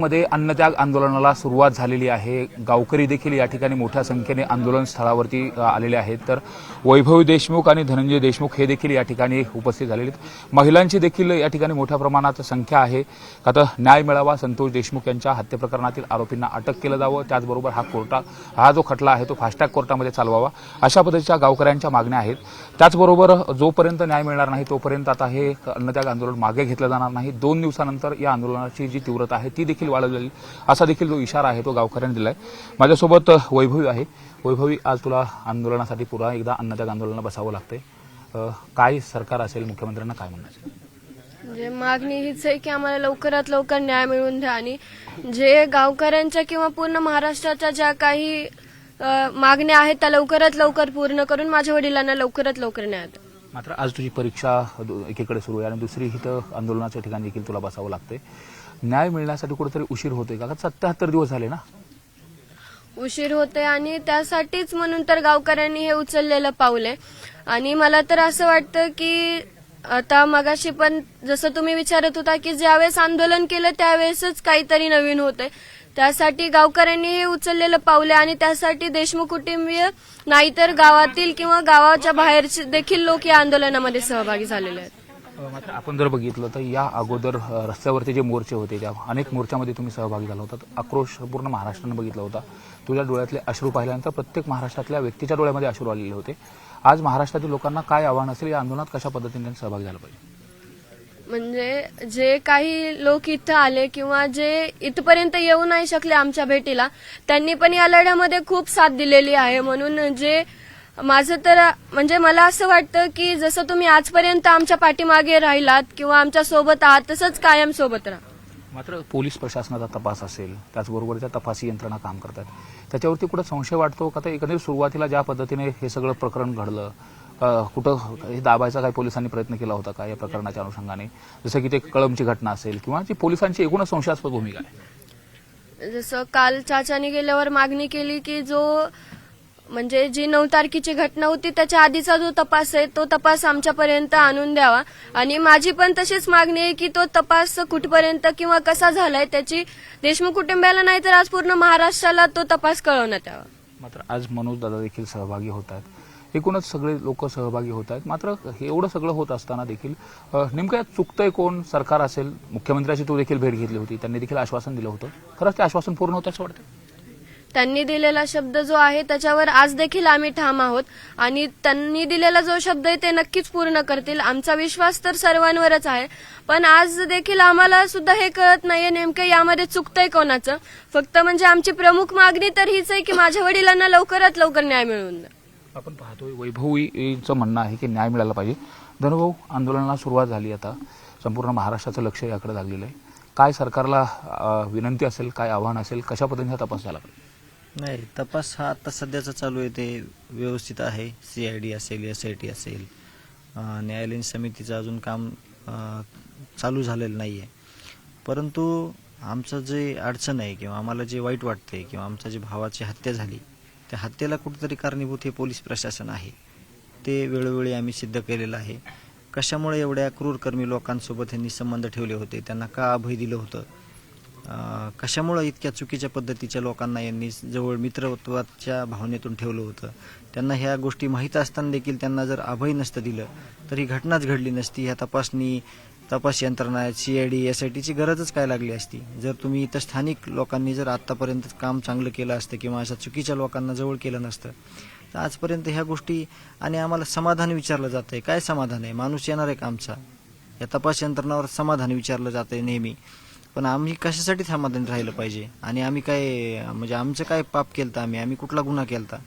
मध्ये अन्नत्याग आंदोलनाला सुरुवात झालेली आहे। गावकरी देखील या ठिकाणी मोठ्या संख्येने आंदोलन स्थळावरती आलेले आहेत। तर वैभवी देशमुख आणि धनंजय देशमुख हे देखील या ठिकाणी उपस्थित झालेले आहेत। महिलांची देखील या ठिकाणी मोठ्या प्रमाणात संख्या आहे। आता न्याय मिळावा, संतोष देशमुख यांच्या हत्या प्रकरणातील आरोपींना अटक केलं जावं, त्याचबरोबर हा जो खटला आहे तो फास्ट ट्रॅक कोर्टामध्ये चालवावा, अशा पद्धतीच्या गावकऱ्यांच्या मागण्या आहेत। त्याचबरोबर जोपर्यंत न्याय मिळणार नाही तोपर्यंत आता हे अन्नत्याग आंदोलन मागे घेतलं जाणार नाही। 2 दिवसानंतर या आंदोलनाची जी तीव्रता आहे ती देखील वाढत जाईल, असा देखील जो इशारा आहे तो गावकऱ्यांनी दिलाय। माझ्यासोबत वैभवी आहे। वैभवी, आज तुला आंदोलनासाठी पुन्हा एकदा अन्नत्याग आंदोलनाला बसावं लागतंय। काय सरकार असेल, मुख्यमंत्र्यांना काय म्हणायचं? म्हणजे मागणी हीच आहे की आम्हाला लवकरात लवकर न्याय मिळवून द्या आणि जे गावकऱ्यांच्या किंवा पूर्ण महाराष्ट्राच्या ज्या काही मागण्या आहेत त्या लवकरात लवकर पूर्ण करून माझ्या वडिलांना लवकरात लवकर न्याय द्या। मात्र आज तुझी परीक्षा एकीकडे सुरू आहे आणि दुसरी इथं आंदोलनाच्या ठिकाणी देखील तुला बसावं लागतंय। न्याय मिळण्यासाठी कुठेतरी उशीर होतोय का? 77 दिवस झाले ना? उशीर होते आणि त्यासाठीच म्हणून तर गावकऱ्यांनी हे उचललेलं पाऊल आहे। आणि मला तर असं वाटतं की आता मगाशी पण जसं तुम्ही विचारत होता की ज्यावेळेस आंदोलन केलं त्यावेळेसच काहीतरी नवीन होतंय, त्यासाठी गावकऱ्यांनी हे उचललेलं पाऊल आहे आणि त्यासाठी देशमुख कुटुंबीय नाहीतर गावातील किंवा गावाच्या बाहेरचे देखील लोक या आंदोलनामध्ये सहभागी झालेले आहेत। मात्र आपण जर बघितलं तर या अगोदर रस्त्यावरती जे मोर्चे होते त्या अनेक मोर्चामध्ये तुम्ही सहभागी झाला होता। आक्रोश पूर्ण महाराष्ट्रानं बघितला होता। तुझ्या डोळ्यातले अश्रू पाहिल्यानंतर प्रत्येक महाराष्ट्रातल्या व्यक्तीच्या डोळ्यामध्ये अश्रू आलेले होते। आज महाराष्ट्रातील लोकांना काय आव्हान असेल, या आंदोलनात कशा पद्धतीने सहभागी झाला पाहिजे? म्हणजे जे काही लोक इथं आले किंवा जे इथपर्यंत येऊ नाही शकले आमच्या भेटीला, त्यांनी पण या लढ्यामध्ये खूप साथ दिलेली आहे। म्हणून जे माझं तर म्हणजे मला असं वाटतं की जसं तुम्ही आजपर्यंत आमच्या पाठीमागे राहिलात किंवा आमच्या सोबत आहात तसंच कायम सोबत राहा। मात्र पोलीस प्रशासनाचा तपास असेल, त्याचबरोबर त्या तपासी यंत्रणा काम करतात, त्याच्यावरती कुठं संशय वाटतो का? तर एकंदरीत सुरुवातीला ज्या पद्धतीने हे सगळं प्रकरण घडलं, कुठं हे दाबायचा काही पोलिसांनी प्रयत्न केला होता का या प्रकरणाच्या अनुषंगाने? जसं की ते कळमची घटना असेल किंवा जी पोलिसांची एकूणच संशयास्पद भूमिका आहे। जसं काल चाचानी गेल्यावर मागणी केली की जो म्हणजे जी 9 तारखेची घटना होती त्याच्या आधीचा जो तपास आहे तो तपास आमच्यापर्यंत आणून द्यावा आणि माझी पण तशीच मागणी आहे की तो तपास कुठपर्यंत किंवा कसा झालाय त्याची देशमुख कुटुंबियाला नाही तर आज पूर्ण महाराष्ट्राला तो तपास कळवण्यात यावा। मात्र आज मनोज दादा देखील सहभागी होत आहेत, एकूणच सगळे लोक सहभागी होत आहेत। मात्र एवढं सगळं होत असताना देखील नेमकं यात चुकतंय कोण? सरकार असेल, मुख्यमंत्र्याची तू देखील भेट घेतली होती, त्यांनी देखील आश्वासन दिलं होतं, खरंच ते आश्वासन पूर्ण होतं असं वाटतं? त्यांनी दिलेला शब्द जो आहे त्याच्यावर आज देखील आम्ही ठाम आहोत आणि त्यांनी दिलेला जो शब्द आहे ते नक्कीच पूर्ण करतील। आमचा विश्वास तर सर्वांवरच आहे, पण आज देखील आम्हाला सुद्धा हे कळत नाहीये नेमकं यामध्ये चुकतंय कोणाचं। फक्त म्हणजे आमची प्रमुख मागणी तर हीच आहे की माझ्या वडिलांना लवकरात लवकर न्याय मिळवून द्या। आपण पाहतोय वैभवीचं म्हणणं आहे की न्याय मिळाला पाहिजे। धनुभाऊ, आंदोलनाला सुरुवात झाली, आता संपूर्ण महाराष्ट्राचं लक्ष याकडे लागलेलं आहे। काय सरकारला विनंती असेल, काय आव्हान असेल, कशा पद्धतीने तपास झाला पाहिजे? नाही, तपास हा आता सध्याचा चालू आहे ते व्यवस्थित आहे। CID असेल, SIT असेल, न्यायालयीन समितीचं अजून काम चालू झालेलं नाही आहे। परंतु आमचं जे अडचण आहे किंवा आम्हाला जे वाईट वाटते किंवा आमच्या जे भावाची हत्या झाली त्या हत्येला कुठेतरी कारणीभूत हे पोलीस प्रशासन आहे, ते वेळोवेळी आम्ही सिद्ध केलेलं आहे। कशामुळे एवढ्या क्रूरकर्मी लोकांसोबत त्यांनी संबंध ठेवले होते, त्यांना का अभय दिलं होतं, कशामुळे इतक्या चुकीच्या पद्धतीच्या लोकांना यांनी जवळ मित्रत्वाच्या भावनेतून ठेवलं होतं, त्यांना ह्या गोष्टी माहीत असताना देखील त्यांना जर अभय नसतं दिलं तर ही घटनाच घडली नसती। ह्या तपास यंत्रणा CID SITची गरजच काय लागली असती? जर तुम्ही इथं स्थानिक लोकांनी जर आतापर्यंत काम चांगलं केलं असतं किंवा अशा चुकीच्या लोकांना जवळ केलं नसतं तर आजपर्यंत ह्या गोष्टी। आणि आम्हाला समाधान विचारलं जातंय, काय समाधान आहे? माणूस येणार आहे का आमचा? या तपास यंत्रणावर समाधान विचारलं जातंय नेहमी, पण आम्ही कशासाठी समाधानी राहिलं पाहिजे? आणि आम्ही काय म्हणजे आमचं काय पाप केलं तर आम्ही कुठला गुन्हा केला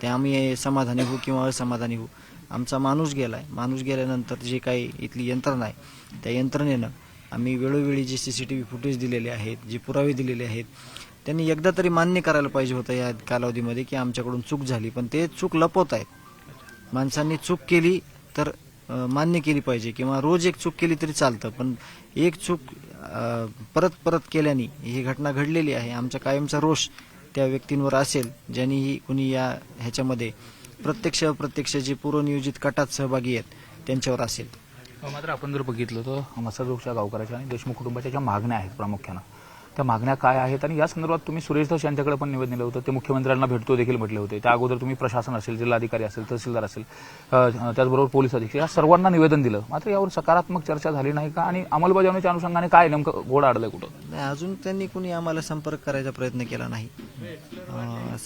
ते आम्ही समाधानी होऊ किंवा असमाधानी होऊ? आमचा माणूस गेलाय, माणूस गेल्यानंतर जे काही इथली यंत्रणा आहे त्या यंत्रणेनं आम्ही वेळोवेळी जे CCTV फुटेज दिलेले आहेत, जे पुरावे दिलेले आहेत, त्यांनी एकदा तरी मान्य करायला पाहिजे होतं या कालावधीमध्ये की आमच्याकडून चूक झाली, पण ते चूक लपवत आहेत। माणसांनी चूक केली तर मान्य केली पाहिजे किंवा रोज एक चूक केली तरी चालतं, पण एक चूक परत परत केल्याने ही घटना घडलेली आहे। आमचा कायमचा रोष त्या व्यक्तींवर असेल ज्यांनी कुणी ह्याच्यामध्ये प्रत्यक्ष अप्रत्यक्ष जे पूर्वनियोजित कटात सहभागी आहेत त्यांच्यावर असेल। मात्र आपण जर बघितलं तर मसाजोगच्या गावकऱ्याच्या आणि देशमुख कुटुंबाच्या ज्या मागण्या आहेत प्रामुख्यानं त्या मागण्या काय आहेत आणि या संदर्भात तुम्ही सुरेश धस यांच्याकडे पण निवेदन दिलं होतं, ते मुख्यमंत्र्यांना भेटतो देखील म्हटले होते. त्या अगोदर तुम्ही प्रशासन असेल, जिल्हाधिकारी असेल, तहसीलदार असेल, त्याचबरोबर पोलीस अधीक्षक या सर्वांना निवेदन दिलं, मात्र यावर सकारात्मक चर्चा झाली नाही का आणि अंमलबजावणीच्या अनुषंगाने काय नेमकं घोड अडलंय कुठं? नाही, अजून त्यांनी कुणी आम्हाला संपर्क करायचा प्रयत्न केला नाही.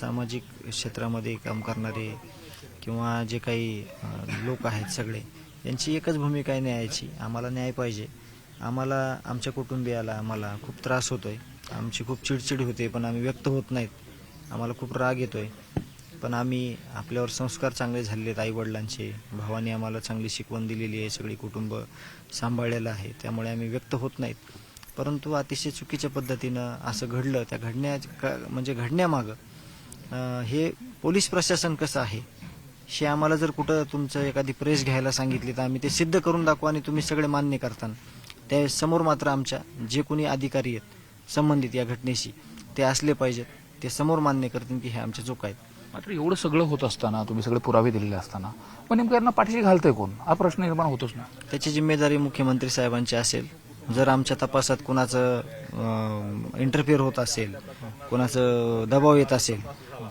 सामाजिक क्षेत्रामध्ये काम करणारे किंवा जे काही लोक आहेत सगळे, यांची एकच भूमिका आहे न्यायाची. आम्हाला न्याय पाहिजे. आम्हाला, आमच्या कुटुंबियाला आम्हाला खूप त्रास होतोय, आमची खूप चिडचिड होते, पण आम्ही व्यक्त होत नाहीत. आम्हाला खूप राग येतोय, पण आम्ही, आपल्यावर संस्कार चांगले झालेले आहेत आईवडिलांचे, भावाने आम्हाला चांगली शिकवण दिलेली आहे, सगळी कुटुंब सांभाळलेलं आहे, त्यामुळे आम्ही व्यक्त होत नाहीत. परंतु अतिशय चुकीच्या पद्धतीनं असं घडलं. त्या घडण्यामागं हे पोलीस प्रशासन कसं आहे हे आम्हाला जर कुठं तुमचं एखादी प्रेस घ्यायला सांगितली तर आम्ही ते सिद्ध करून दाखवू आणि तुम्ही सगळे मान्य करताना त्या समोर मात्र आमच्या जे कोणी अधिकारी आहेत संबंधित या घटनेशी ते असले पाहिजेत. ते समोर मान्य करतील की हे आमच्या चूक आहेत. मात्र एवढं सगळं होत असताना, तुम्ही सगळे पुरावे दिलेले असताना, पण नेमकं यांना पाठीशी घालतंय कोण हा प्रश्न निर्माण होतोच ना. त्याची जिम्मेदारी मुख्यमंत्री साहेबांची असेल. जर आमच्या तपासात कोणाचं इंटरफिअर होत असेल, कोणाचं दबाव येत असेल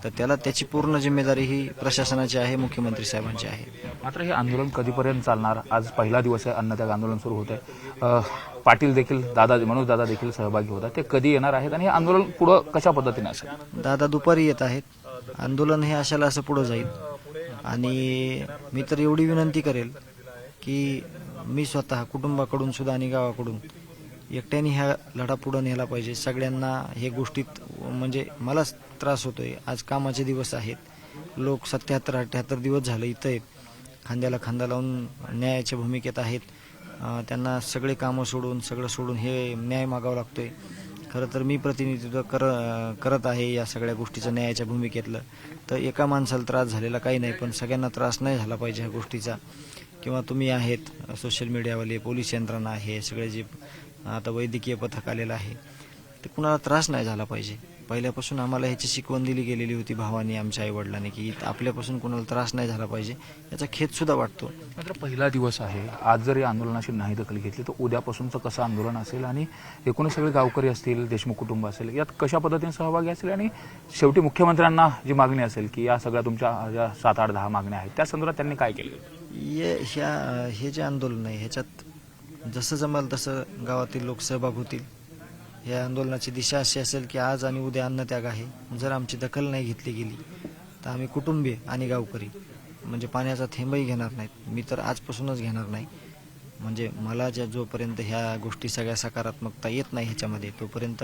तर त्याला त्याची पूर्ण जिम्मेदारी ही प्रशासनाची आहे, मुख्यमंत्री साहेबांची आहे. मात्र हे आंदोलन कधीपर्यंत चालणार? आज पहिला दिवस आहे, अन्नत्याग आंदोलन सुरू होत आहे. पाटील देखील, मनोज दादा देखील सहभागी होतात. ते कधी येणार आहेत आणि हे आंदोलन पुढं कशा पद्धतीने असेल? दादा दुपारी येत आहेत. आंदोलन हे अशाला असं पुढं जाईल आणि मी तर एवढी विनंती करेल की मी स्वतः कुटुंबाकडून सुद्धा आणि गावाकडून एकट्याने ह्या लढा पुढे नेला पाहिजे. सगळ्यांना हे गोष्टीत म्हणजे मलाच त्रास होतोय. आज कामाचे दिवस आहेत, लोक 77-78 दिवस झाले इथं आहेत, खांद्याला खांदा लावून न्यायाच्या भूमिकेत आहेत. त्यांना सगळे कामं सोडून, सगळं सोडून हे न्याय मागावा लागतोय. खरं तर मी प्रतिनिधित्व करत आहे या सगळ्या गोष्टीचं, न्यायाच्या भूमिकेतलं. तर एका माणसाला त्रास झालेला काही नाही, पण सगळ्यांना त्रास नाही झाला पाहिजे ह्या गोष्टीचा. किंवा तुम्ही आहेत सोशल मीडियावाले, पोलीस यंत्रणा आहे, सगळे जे आता वैद्यकीय पथक आलेलं आहे, ते कुणाला त्रास नाही झाला पाहिजे. पहिल्यापासून आम्हाला ह्याची शिकवण दिली गेलेली होती भावानी, आमच्या आईवडिलांनी, की आपल्यापासून कोणाला त्रास नाही झाला पाहिजे. याचा खेद सुद्धा वाटतो. मात्र पहिला दिवस आहे, आज जर या आंदोलनाची नाही दखल घेतली तर उद्यापासूनचं कसं आंदोलन असेल आणि एकूण सगळे गावकरी असतील, देशमुख कुटुंब असेल, यात कशा पद्धतीने सहभागी असेल आणि शेवटी मुख्यमंत्र्यांना जी मागणी असेल की या सगळ्या तुमच्या ज्या 7, 8, 10 मागण्या आहेत त्या संदर्भात त्यांनी काय केलं? हे जे आंदोलन आहे ह्याच्यात जसं जमेल तसं गावातील लोक सहभाग होतील. या आंदोलनाची दिशा अशी असेल की आज आणि उद्या अन्नत्याग आहे. जर आमची दखल नाही घेतली गेली तर आम्ही कुटुंबीय आणि गावकरी म्हणजे पाण्याचा थेंबही घेणार नाहीत. मी तर आजपासूनच घेणार नाही. म्हणजे मला जोपर्यंत ह्या गोष्टी सगळ्या सकारात्मकता येत नाही ह्याच्यामध्ये, तोपर्यंत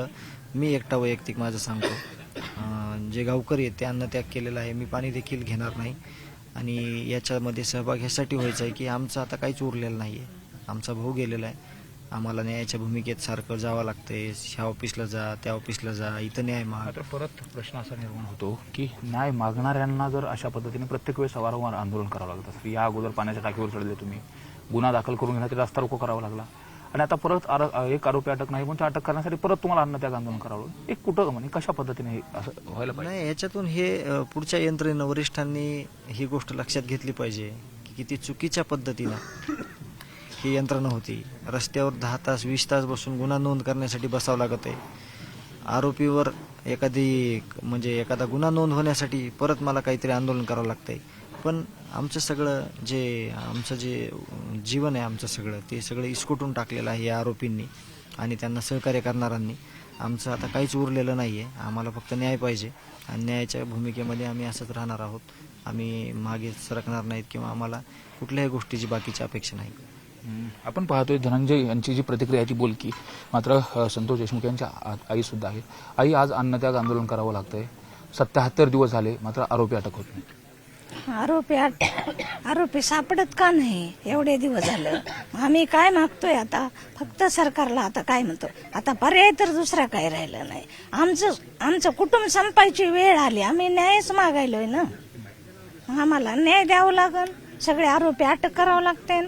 मी एकटा वैयक्तिक माझं सांगतो, जे गावकरी आहेत ते अन्नत्याग केलेला आहे, मी पाणी देखील घेणार नाही. आणि याच्यामध्ये सहभाग ह्यासाठी व्हायचा आहे की आमचं आता काहीच उरलेलं नाही आहे. आमचा भाऊ गेलेला आहे, आम्हाला न्यायाच्या भूमिकेत सारखं जावं लागतंय. ह्या ऑफिसला जा, त्या ऑफिसला जा, इथं न्याय माग. परत प्रश्न असा निर्माण होतो की न्याय मागणाऱ्यांना जर अशा पद्धतीने प्रत्येक वेळेस वारंवार आंदोलन करावं लागत असेल, या अगोदर पाण्याच्या टाकीवर चढले तुम्ही, गुन्हा दाखल करून घेण्यासाठी रस्ता रोको करावा लागला आणि आता परत एक आरोपी अटक नाही पण अटक करण्यासाठी परत तुम्हाला अन्नत्याग आंदोलन करावं लागलं. एक कुठं म्हणजे कशा पद्धतीने हे असं व्हायला पाहिजे? नाही, याच्यातून हे पुढच्या यंत्रणेनं, वरिष्ठांनी ही गोष्ट लक्षात घेतली पाहिजे की किती चुकीच्या पद्धतीनं ही यंत्रणा होती. रस्त्यावर 10 तास 20 तास बसून गुन्हा नोंद करण्यासाठी बसावं लागत आहे. आरोपीवर एखादा गुन्हा नोंद होण्यासाठी परत मला काहीतरी आंदोलन करावं लागतंय. पण आमचं जे जीवन आहे आमचं सगळं, ते सगळं इसकटून टाकलेलं आहे या आरोपींनी आणि त्यांना सहकार्य करणाऱ्यांनी. आमचं आता काहीच उरलेलं नाही आहे. आम्हाला फक्त न्याय पाहिजे आणि न्यायाच्या भूमिकेमध्ये आम्ही असंच राहणार आहोत. आम्ही मागे सरकणार नाहीत किंवा आम्हाला कुठल्याही गोष्टीची बाकीची अपेक्षा नाही. आपण पाहतोय धनंजय यांची जी प्रतिक्रिया ती बोलकी, मात्र संतोष देशमुख यांच्या आई सुद्धा आहेत. आई, आज अन्नत्याग आंदोलन करावं लागतंय, 77 दिवस झाले, मात्र आरोपी अटक होत नाही. आरोपी सापडत का नाही? एवढे दिवस झालं. आम्ही काय मागतोय आता? फक्त सरकारला आता काय म्हणतो, आता पर्याय तर दुसरा काय राहिलं नाही. आमचं कुटुंब संपायची वेळ आली, आम्ही न्यायच मागायलोय ना. आम्हाला न्याय द्यावं लागल. सगळे आरोपी अटक करावं लागते.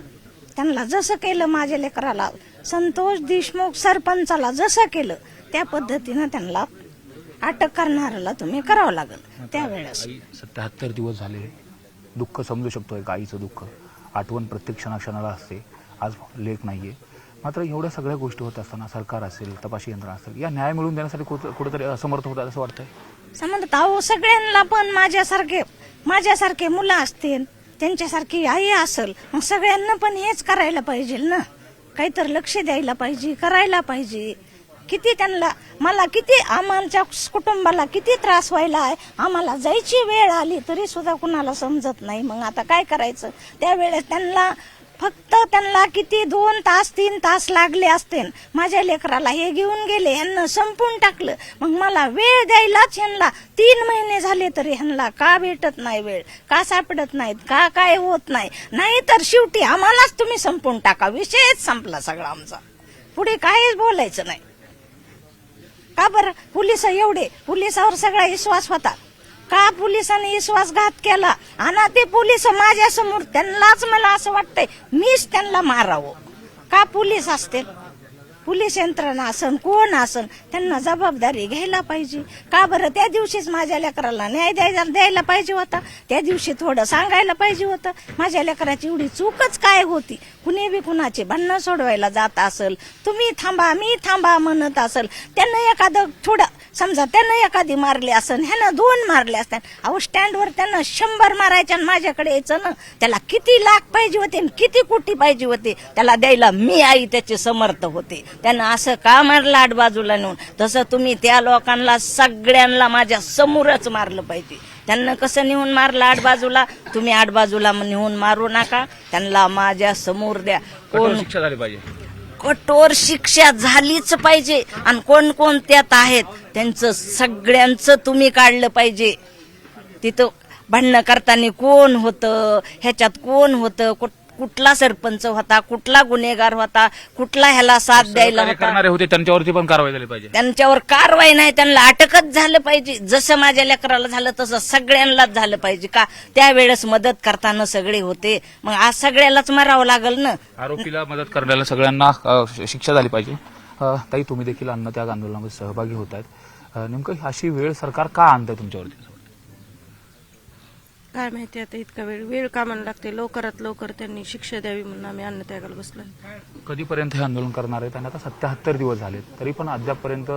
त्यांना जसं केलं माझ्या लेकराला, संतोष देशमुख सरपंचाला जसं केलं त्या पद्धतीनं त्यांना अटक करणाऱ्याला तुम्ही करावं लागेल त्यावेळेस. 77 दिवस झाले, दुःख समजू शकतो एक आईचं दुःख, आठवण प्रत्येक क्षणाला असते. आज लेख नाहीये, मात्र एवढ्या सगळ्या गोष्टी होत असताना सरकार असेल, तपासी यंत्रणा असेल, या न्याय मिळवून देण्यासाठी कुठेतरी असमर्थ होतात असं वाटतंय. समजत अहो सगळ्यांना पण माझ्यासारखे मुलं असतील, त्यांच्यासारखी आई असेल, मग सगळ्यांना पण हेच करायला पाहिजे ना. काहीतरी लक्ष द्यायला पाहिजे, करायला पाहिजे. किती त्यांना मला किती आमच्या कुटुंबाला किती त्रास व्हायला आहे. आम्हाला जायची वेळ आली तरी सुद्धा कुणाला समजत नाही. मग आता काय करायचं. त्यावेळेस त्यांना किती 2 तास 3 तास लागले असते. माझ्या लेकराला हे घेऊन गेले, यांना संपून टाकलं. मग मला वेळ द्यायलाच ह्यांना 3 महिने झाले तरी ह्यांना का भेटत नाही वेळ, का सापडत नाहीत, का काय होत नाही. नाही तर शेवटी आम्हालाच तुम्ही संपून टाका, विषयच संपला सगळा आमचा. पुढे काहीच बोलायचं नाही. का बरं पोलिसावर सगळा विश्वास होता. का पोलिसांनी विश्वासघात केला. आणि ते पोलीस माझ्या समोर, त्यांनाच मला असं वाटतंय मीच त्यांना मारावं. का पोलीस असतील, पोलीस यंत्रणा असन, कोण असन, त्यांना जबाबदारी घ्यायला पाहिजे. का बरं त्या दिवशीच माझ्या लेकराला न्याय द्यायला पाहिजे होता. त्या दिवशी थोडं सांगायला पाहिजे होतं. माझ्या लेकराची एवढी चूकच काय होती. कुणी बी कुणाचे भांडणं सोडवायला जात असेल, तुम्ही थांबा मी थांबा म्हणत असेल, त्यानं एखादं थोडं समजा त्यानं एखादी मारली असेल, ह्यानं 2 मारले असतात. अहो स्टँडवर त्यानं 100 मारायच्या आणि माझ्याकडे यायचं ना. त्याला किती लाख पाहिजे होते आणि किती कोटी पाहिजे होते त्याला द्यायला. मी आई त्याचे समर्थ होते. त्यानं असं का मारलं आडबाजूला नेऊन. तसं तुम्ही त्या लोकांना सगळ्यांना माझ्या समोरच मारलं पाहिजे. त्यांना कसं नेऊन मारलं आडबाजूला, तुम्ही आडबाजूला नेऊन मारू नका. त्यांना माझ्या समोर द्या. कठोर शिक्षा झाली पाहिजे. कठोर शिक्षा झालीच पाहिजे. आणि कोण त्यात आहेत त्यांचं सगळ्यांचं तुम्ही काढलं पाहिजे. तिथं भांडणं करताना कोण होतं, ह्याच्यात कोण होतं, कुठला सरपंच होता, कुठला गुन्हेगार होता, कुठला ह्याला साथ द्यायला होता. करणारे होते त्यांच्यावरती पण कारवाई झाली पाहिजे. त्यांच्यावर कारवाई नाही, त्यांना अटकच झालं पाहिजे. जसं माझ्या लेकराला झालं तसं सगळ्यांनाच झालं पाहिजे. का त्यावेळेस मदत करताना सगळे होते, मग आज सगळ्यालाच मारावं लागल ना. आरोपीला मदत करण्याला सगळ्यांना शिक्षा झाली पाहिजे. ताई, तुम्ही देखील अन्नत्याग आंदोलनामध्ये सहभागी होत आहेत. नेमकं अशी वेळ सरकार का आणतंय तुमच्यावरती? काय माहिती आता इतका वेळ का म्हणायला लागते. लवकरात लवकर त्यांनी शिक्षा द्यावी म्हणून आम्ही अन्नत्यागाला बसलो. कधीपर्यंत हे आंदोलन करणार आहेत? आणि आता 77 दिवस झालेत तरी पण अद्यापपर्यंत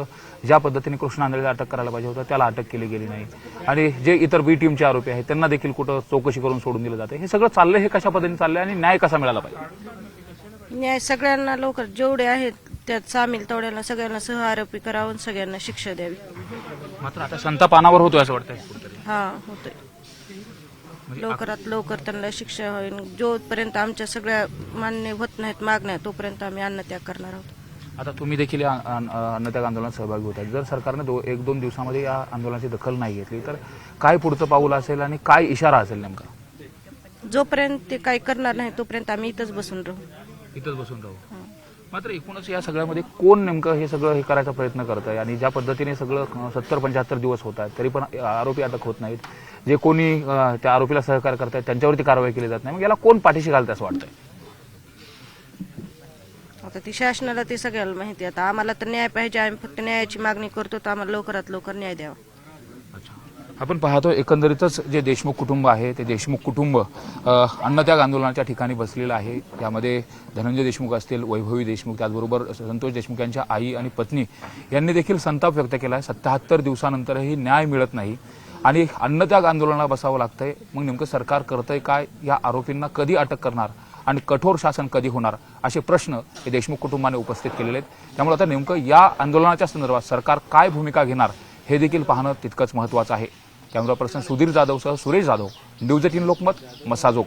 ज्या पद्धतीने कृष्ण आंधळेला अटक करायला पाहिजे होतं त्याला अटक केली गेली नाही. आणि जे इतर बी टीमचे आरोपी आहेत त्यांना देखील कुठं चौकशी करून सोडून दिलं जाते. हे सगळं चाललंय, हे कशा पद्धतीने चाललंय आणि न्याय कसा मिळाला पाहिजे? न्याय सगळ्यांना लवकर जेवढे आहेत त्यात सामील तेवढ्यांना सगळ्यांना सहआरोपी करावून सगळ्यांना शिक्षा द्यावी. मात्र आता संताप अनावर होतोय असं वाटतंय कुठेतरी. हा होतंय. लवकरात लवकर त्यांना शिक्षा होईल. जोपर्यंत आमच्या सगळ्या मान्य होत नाहीत मागण्या तोपर्यंत आम्ही अन्नत्याग करणार आहोत. आता तुम्ही देखील या अन्नत्याग आंदोलनात सहभागी होत आहे. जर सरकारने 1-2 दिवसामध्ये या आंदोलनाची दखल नाही घेतली तर काय पुढचं पाऊल असेल आणि काय इशारा असेल नेमका? जोपर्यंत ते काही करणार नाही तोपर्यंत आम्ही इथंच बसून राहू. इथंच बसून राहू. मात्र एकूणच या सगळ्यामध्ये कोण नेमकं हे सगळं करायचा प्रयत्न करत आहे आणि ज्या पद्धतीने सगळं 70-75 दिवस होत आहेत तरी पण आरोपी अटक होत नाहीत, जे कोणी त्या आरोपीला सहकार्य करतायत त्यांच्यावरती कारवाई केली जात नाही, मग याला कोण पाठीशी घालतं असं वाटतंय? आता ती शासनाला ते सगळ्याला माहिती. आता आम्हाला तर न्याय पाहिजे. आम्ही फक्त न्यायाची मागणी करतो तर आम्हाला लवकरात लवकर न्याय द्यावा. आपण पाहतो एकंदरीतच जे देशमुख कुटुंब आहे ते देशमुख कुटुंब अन्नत्याग आंदोलनाच्या ठिकाणी बसलेलं आहे. यामध्ये धनंजय देशमुख असतील, वैभवी देशमुख, त्याचबरोबर संतोष देशमुख यांच्या आई आणि पत्नी यांनी देखील संताप व्यक्त केला आहे. 77 दिवसानंतरही न्याय मिळत नाही आणि अन्नत्याग आंदोलनाला बसावं लागतंय. मग नेमकं सरकार करतंय काय? या आरोपींना कधी अटक करणार आणि कठोर शासन कधी होणार असे प्रश्न हे देशमुख कुटुंबाने उपस्थित केलेले आहेत. त्यामुळे आता नेमकं या आंदोलनाच्या संदर्भात सरकार काय भूमिका घेणार हे देखील पाहणं तितकंच महत्त्वाचं आहे. कॅमेरा पर्सन सुधीर जाधवसह सुरेश जाधव, न्यूज 18 लोकमत, मसाजोग.